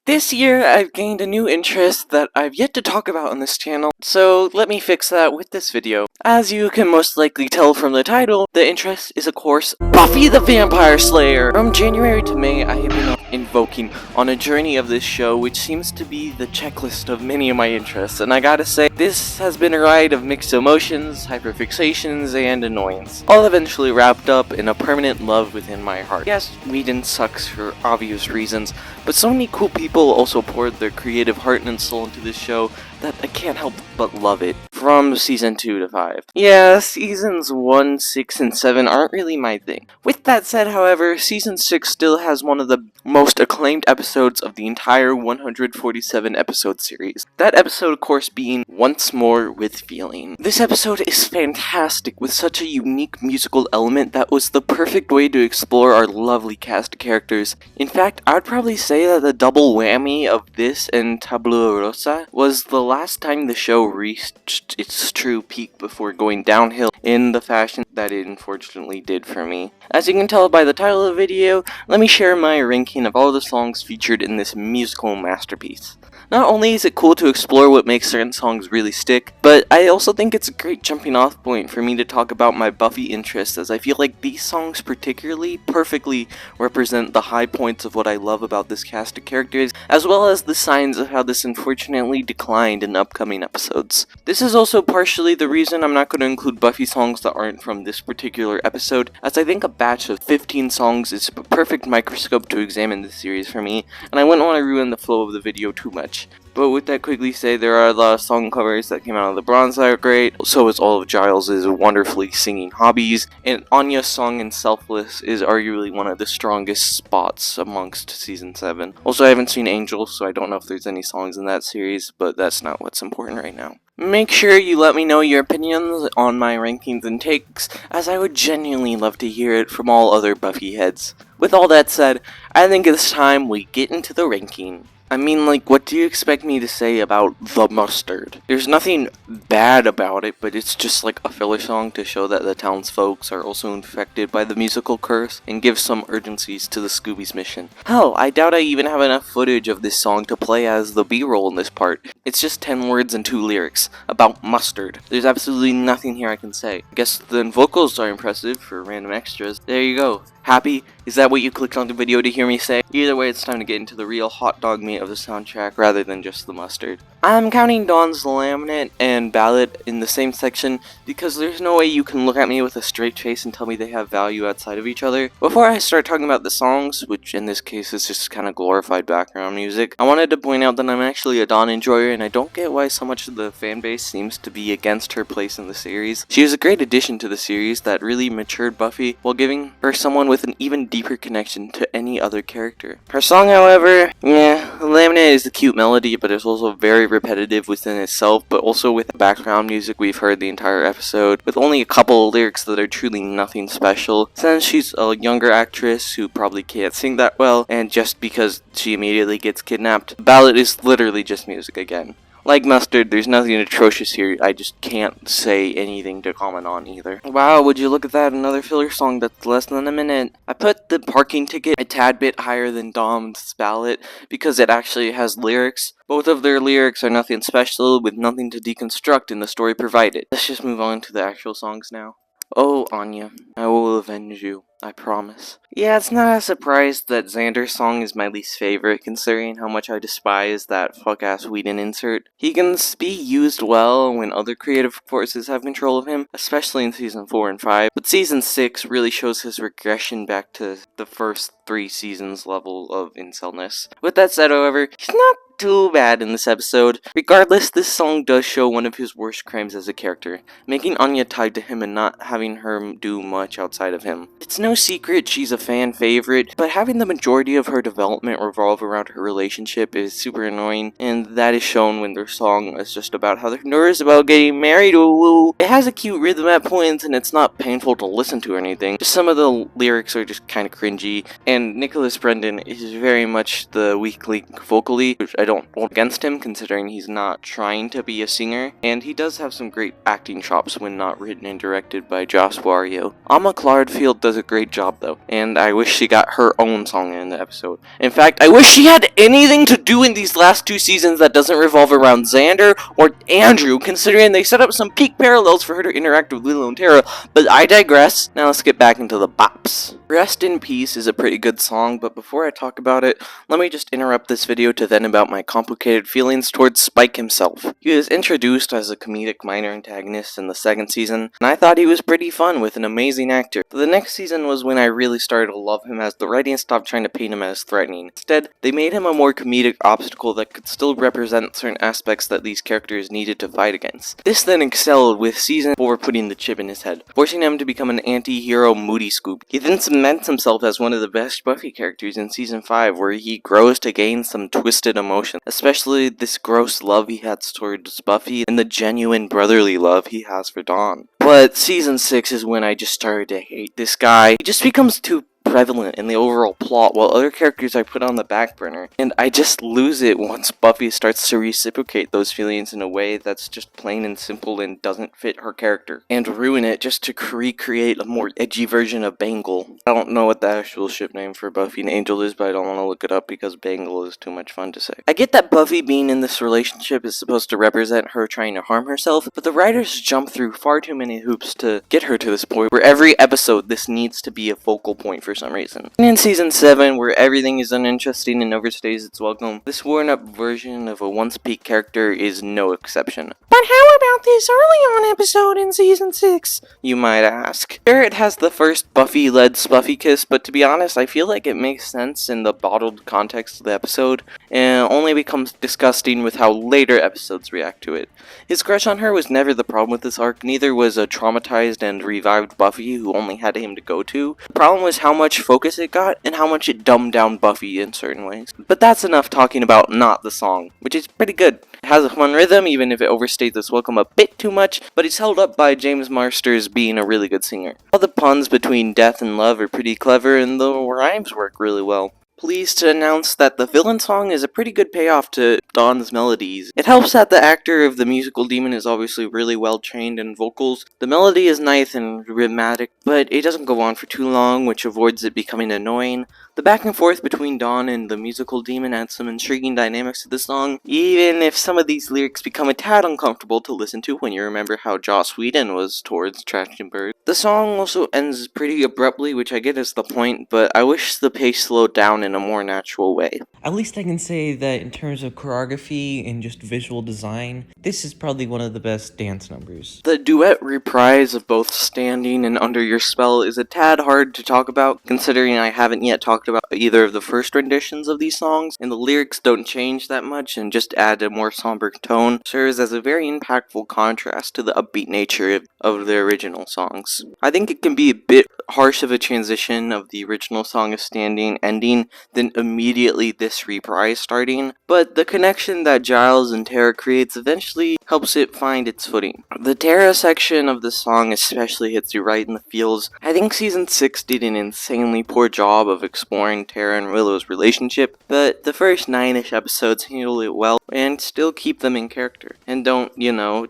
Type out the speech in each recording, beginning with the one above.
This year, I've gained a new interest that I've yet to talk about on this channel, so let me fix that with this video. As you can most likely tell from the title, the interest is of course Buffy the Vampire Slayer! From January to May, I have been invoking on a journey of this show, which seems to be the checklist of many of my interests, and I gotta say, this has been a ride of mixed emotions, hyperfixations, and annoyance, all eventually wrapped up in a permanent love within my heart. Yes, Whedon sucks for obvious reasons, but so many cool people also poured their creative heart and soul into this show that I can't help but love it. From season 2 to 5. Yeah, seasons 1, 6, and 7 aren't really my thing. With that said, however, season 6 still has one of the most acclaimed episodes of the entire 147 episode series. That episode, of course, being Once More with Feeling. This episode is fantastic with such a unique musical element that was the perfect way to explore our lovely cast of characters. In fact, I would probably say that the double whammy of this and Tabula Rosa was the last time the show reached its true peak before going downhill in the fashion that it unfortunately did for me. As you can tell by the title of the video, let me share my ranking of all the songs featured in this musical masterpiece. Not only is it cool to explore what makes certain songs really stick, but I also think it's a great jumping off point for me to talk about my Buffy interests, as I feel like these songs particularly perfectly represent the high points of what I love about this cast of characters, as well as the signs of how this unfortunately declined in upcoming episodes. This is also partially the reason I'm not going to include Buffy songs that aren't from this particular episode, as I think a batch of 15 songs is a perfect microscope to examine this series for me, and I wouldn't want to ruin the flow of the video too much. But with that quickly say, there are a lot of song covers that came out of the Bronze that are great, so is all of Giles' wonderfully singing hobbies, and Anya's song in Selfless is arguably one of the strongest spots amongst Season 7. Also, I haven't seen Angel, so I don't know if there's any songs in that series, but that's not what's important right now. Make sure you let me know your opinions on my rankings and takes, as I would genuinely love to hear it from all other Buffy heads. With all that said, I think it's time we get into the ranking. I mean, like, what do you expect me to say about The Mustard? There's nothing bad about it, but it's just like a filler song to show that the townsfolk are also infected by the musical curse and give some urgencies to the Scooby's mission. Hell, I doubt I even have enough footage of this song to play as the B-roll in this part. It's just 10 words and 2 lyrics about mustard. There's absolutely nothing here I can say. I guess the vocals are impressive for random extras. There you go. Happy? Is that what you clicked on the video to hear me say? Either way, it's time to get into the real hot dog meat of the soundtrack rather than just the mustard. I'm counting Dawn's Laminate and Ballad in the same section because there's no way you can look at me with a straight face and tell me they have value outside of each other. Before I start talking about the songs, which in this case is just kind of glorified background music, I wanted to point out that I'm actually a Dawn enjoyer and I don't get why so much of the fanbase seems to be against her place in the series. She was a great addition to the series that really matured Buffy while giving her someone with an even deeper connection to any other character. Her song, however, Laminate is a cute melody, but it's also very repetitive within itself, but also with the background music we've heard the entire episode, with only a couple of lyrics that are truly nothing special, since she's a younger actress who probably can't sing that well, and just because she immediately gets kidnapped. The ballad is literally just music again. Like Mustard, there's nothing atrocious here, I just can't say anything to comment on either. Wow, would you look at that, another filler song that's less than a minute. I put the parking ticket a tad bit higher than Dom's ballad because it actually has lyrics. Both of their lyrics are nothing special with nothing to deconstruct in the story provided. Let's just move on to the actual songs now. Oh, Anya, I will avenge you. I promise. Yeah, it's not a surprise that Xander's song is my least favorite, considering how much I despise that fuck-ass Whedon insert. He can be used well when other creative forces have control of him, especially in Season 4 and 5, but Season 6 really shows his regression back to the first 3 seasons level of incelness. With that said, however, he's not too bad in this episode. Regardless, this song does show one of his worst crimes as a character, making Anya tied to him and not having her do much outside of him. It's no secret she's a fan favorite, but having the majority of her development revolve around her relationship is super annoying, and that is shown when their song is just about how they're nervous about getting married. Ooh. It has a cute rhythm at points, and it's not painful to listen to or anything. Just some of the lyrics are just kind of cringy, and Nicholas Brendan is very much the weak link vocally, which I don't don't hold against him, considering he's not trying to be a singer, and he does have some great acting chops when not written and directed by Joss Wario. Amma Clardfield does a great job though, and I wish she got her own song in the episode. In fact, I wish she had anything to do in these last 2 seasons that doesn't revolve around Xander or Andrew, considering they set up some peak parallels for her to interact with Willow and Tara, but I digress. Now let's get back into the bops. Rest in Peace is a pretty good song, but before I talk about it, let me just interrupt this video to vent about my complicated feelings towards Spike himself. He was introduced as a comedic minor antagonist in the 2nd season, and I thought he was pretty fun with an amazing actor. The next season was when I really started to love him, as the writing stopped trying to paint him as threatening. Instead, they made him a more comedic obstacle that could still represent certain aspects that these characters needed to fight against. This then excelled with season 4 putting the chip in his head, forcing him to become an anti-hero Moody Scoop. He then cements himself as one of the best Buffy characters in season 5, where he grows to gain some twisted emotion, especially this gross love he has towards Buffy and the genuine brotherly love he has for Dawn. But season 6 is when I just started to hate this guy. He just becomes too prevalent in the overall plot, while other characters are put on the back burner, and I just lose it once Buffy starts to reciprocate those feelings in a way that's just plain and simple and doesn't fit her character, and ruin it just to recreate a more edgy version of Bangle. I don't know what the actual ship name for Buffy and Angel is, but I don't want to look it up because Bangle is too much fun to say. I get that Buffy being in this relationship is supposed to represent her trying to harm herself, but the writers jump through far too many hoops to get her to this point where every episode this needs to be a focal point for some reason. And in season 7, where everything is uninteresting and overstays its welcome, this worn up version of a once peak character is no exception. But how about this early on episode in season 6, you might ask? Sure, it has the first Buffy-led Spuffy kiss, but to be honest, I feel like it makes sense in the bottled context of the episode, and only becomes disgusting with how later episodes react to it. His crush on her was never the problem with this arc, neither was a traumatized and revived Buffy who only had him to go to. The problem was how much focus it got, and how much it dumbed down Buffy in certain ways. But that's enough talking about not the song, which is pretty good. It has a fun rhythm, even if it overstays its welcome a bit too much, but it's held up by James Marsters being a really good singer. All the puns between death and love are pretty clever, and the rhymes work really well. Pleased to announce that the villain song is a pretty good payoff to Dawn's melodies. It helps that the actor of the musical demon is obviously really well trained in vocals. The melody is nice and rhythmic, but it doesn't go on for too long, which avoids it becoming annoying. The back and forth between Dawn and the musical demon adds some intriguing dynamics to the song, even if some of these lyrics become a tad uncomfortable to listen to when you remember how Joss Whedon was towards Trachtenberg. The song also ends pretty abruptly, which I get is the point, but I wish the pace slowed down in a more natural way. At least I can say that in terms of choreography and just visual design, this is probably one of the best dance numbers. The duet reprise of both Standing and Under Your Spell is a tad hard to talk about, considering I haven't yet talked about either of the first renditions of these songs, and the lyrics don't change that much and just add a more somber tone. Serves as a very impactful contrast to the upbeat nature of the original songs. I think it can be a bit harsh of a transition of the original song of Standing ending, then immediately this reprise starting, but the connection that Giles and Tara creates eventually helps it find its footing. The Tara section of the song especially hits you right in the feels. I think season 6 did an insanely poor job of exploring Tara and Willow's relationship, but the first 9-ish episodes handle it well and still keep them in character, and don't,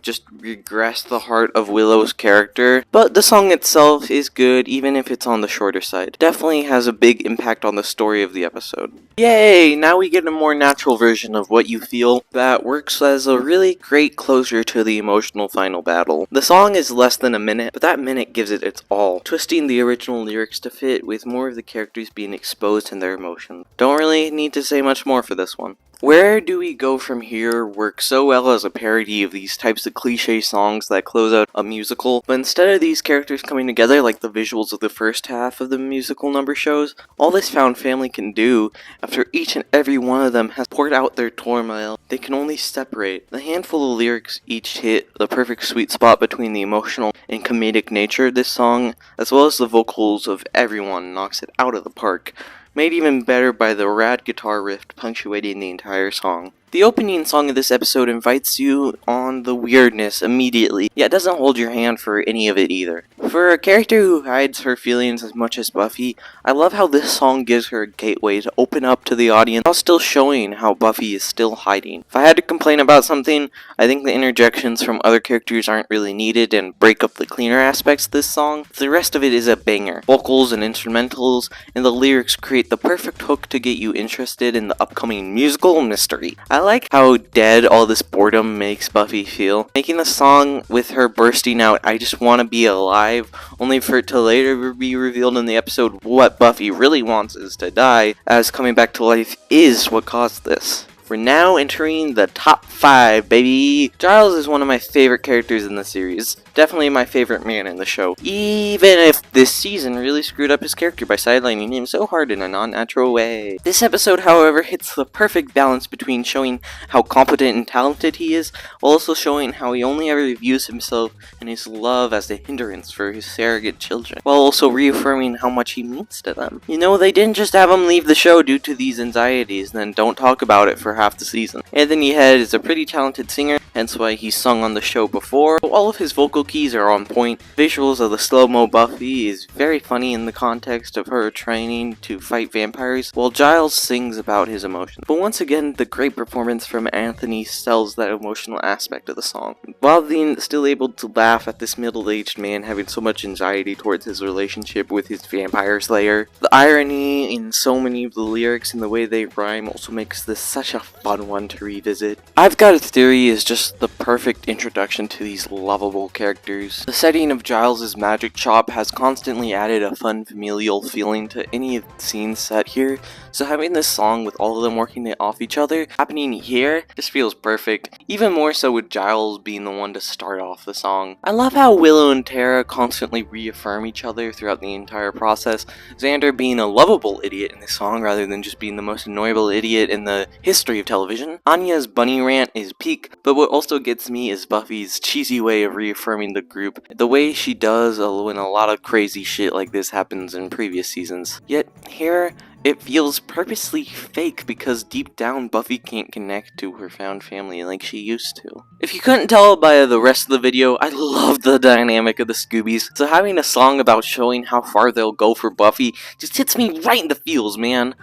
just regress the heart of Willow's character. But the song itself is good, even if it's on the shorter side. Definitely has a big impact on the story of the episode. Yay! Now we get a more natural version of What You Feel that works as a really great closure to the emotional final battle. The song is less than a minute, but that minute gives it its all, twisting the original lyrics to fit with more of the characters being exposed in their emotions. Don't really need to say much more for this one. Where Do We Go From Here works so well as a parody of these types of cliche songs that close out a musical, but instead of these characters coming together like the visuals of the first half of the musical number shows, all this found family can do, after each and every one of them has poured out their turmoil, they can only separate. The handful of lyrics each hit the perfect sweet spot between the emotional and comedic nature of this song, as well as the vocals of everyone knocks it out of the park. made even better by the rad guitar riff punctuating the entire song. The opening song of this episode invites you on the weirdness immediately, yet doesn't hold your hand for any of it either. For a character who hides her feelings as much as Buffy, I love how this song gives her a gateway to open up to the audience while still showing how Buffy is still hiding. If I had to complain about something, I think the interjections from other characters aren't really needed and break up the cleaner aspects of this song. The rest of it is a banger. Vocals and instrumentals and the lyrics create the perfect hook to get you interested in the upcoming musical mystery. I like how dead all this boredom makes Buffy feel. Making the song with her bursting out, "I just want to be alive," only for it to later be revealed in the episode what Buffy really wants is to die, as coming back to life is what caused this. We're now entering the top 5, baby! Giles is one of my favorite characters in the series. Definitely my favorite man in the show. Even if this season really screwed up his character by sidelining him so hard in a non-natural way. This episode, however, hits the perfect balance between showing how competent and talented he is, while also showing how he only ever views himself and his love as a hindrance for his surrogate children, while also reaffirming how much he means to them. You know, they didn't just have him leave the show due to these anxieties, then don't talk about it for half the season. Anthony Head is a pretty talented singer, hence why he's sung on the show before. All of his vocal keys are on point. Visuals of the slow-mo Buffy is very funny in the context of her training to fight vampires, while Giles sings about his emotions. But once again, the great performance from Anthony sells that emotional aspect of the song. While being still able to laugh at this middle-aged man having so much anxiety towards his relationship with his vampire slayer. The irony in so many of the lyrics and the way they rhyme also makes this such a fun one to revisit. I've Got a Theory is just the perfect introduction to these lovable characters. The setting of Giles' magic shop has constantly added a fun familial feeling to any of the scenes set here, so having this song with all of them working it off each other happening here just feels perfect, even more so with Giles being the one to start off the song. I love how Willow and Tara constantly reaffirm each other throughout the entire process, Xander being a lovable idiot in this song rather than just being the most annoyable idiot in the history of television. Anya's bunny rant is peak, but what also gets me is Buffy's cheesy way of reaffirming the group, the way she does when a lot of crazy shit like this happens in previous seasons. Yet here, it feels purposely fake because deep down Buffy can't connect to her found family like she used to. If you couldn't tell by the rest of the video, I love the dynamic of the Scoobies, so having a song about showing how far they'll go for Buffy just hits me right in the feels, man.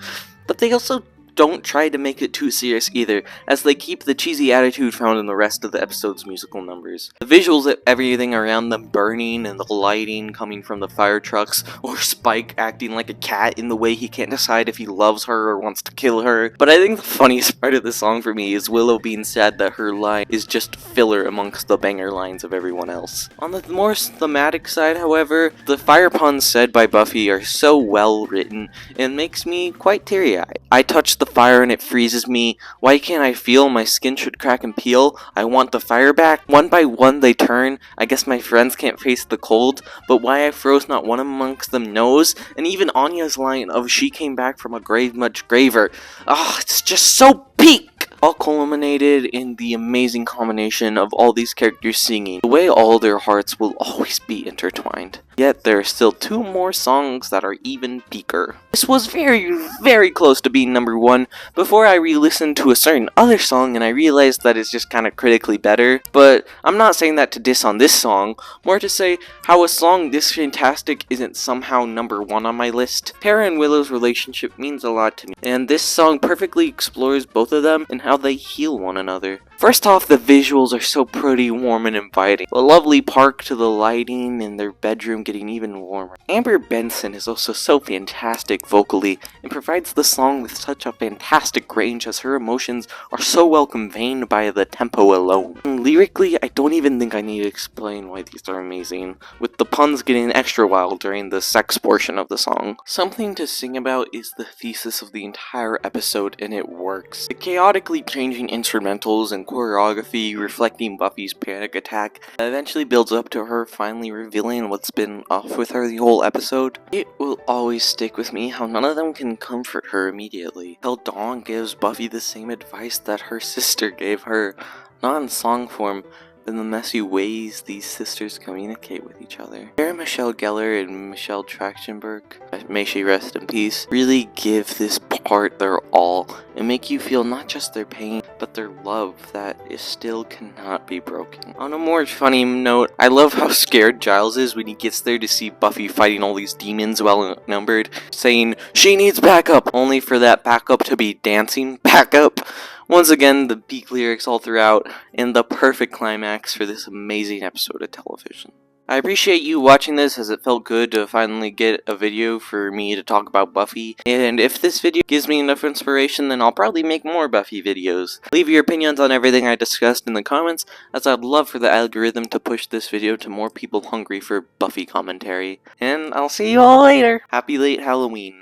But they also don't try to make it too serious either, as they keep the cheesy attitude found in the rest of the episode's musical numbers. The visuals of everything around them burning and the lighting coming from the fire trucks, or Spike acting like a cat in the way he can't decide if he loves her or wants to kill her. But I think the funniest part of the song for me is Willow being sad that her line is just filler amongst the banger lines of everyone else. On the more thematic side, however, the fire puns said by Buffy are so well written and makes me quite teary-eyed. I touch the fire and it freezes me. Why can't I feel? My skin should crack and peel. I want the fire back. One by one they turn. I guess my friends can't face the cold, but why I froze not one amongst them knows. And even Anya's line of she came back from a grave much graver. It's just so peak! All culminated in the amazing combination of all these characters singing, the way all their hearts will always be intertwined. Yet there are still 2 more songs that are even peaker. This was very, very close to being number 1 before I re-listened to a certain other song and I realized that it's just kind of critically better. But I'm not saying that to diss on this song, more to say how a song this fantastic isn't somehow number 1 on my list. Tara and Willow's relationship means a lot to me, and this song perfectly explores both of them and how they heal one another. First off, the visuals are so pretty, warm, and inviting. The lovely park to the lighting and their bedroom getting even warmer. Amber Benson is also so fantastic vocally and provides the song with such a fantastic range as her emotions are so well conveyed by the tempo alone. And lyrically, I don't even think I need to explain why these are amazing, with the puns getting extra wild during the sex portion of the song. Something to sing about is the thesis of the entire episode, and it works. The chaotically changing instrumentals and choreography reflecting Buffy's panic attack eventually builds up to her finally revealing what's been off with her the whole episode. It will always stick with me how none of them can comfort her immediately. How Dawn gives Buffy the same advice that her sister gave her, not in song form, and the messy ways these sisters communicate with each other. Sarah Michelle Gellar and Michelle Trachtenberg, may she rest in peace, really give this part their all and make you feel not just their pain, but their love that is still cannot be broken. On a more funny note, I love how scared Giles is when he gets there to see Buffy fighting all these demons well outnumbered, saying, "She needs backup," only for that backup to be dancing backup. Once again, the peak lyrics all throughout, and the perfect climax for this amazing episode of television. I appreciate you watching this, as it felt good to finally get a video for me to talk about Buffy, and if this video gives me enough inspiration, then I'll probably make more Buffy videos. Leave your opinions on everything I discussed in the comments, as I'd love for the algorithm to push this video to more people hungry for Buffy commentary. And I'll see you all later! Happy late Halloween!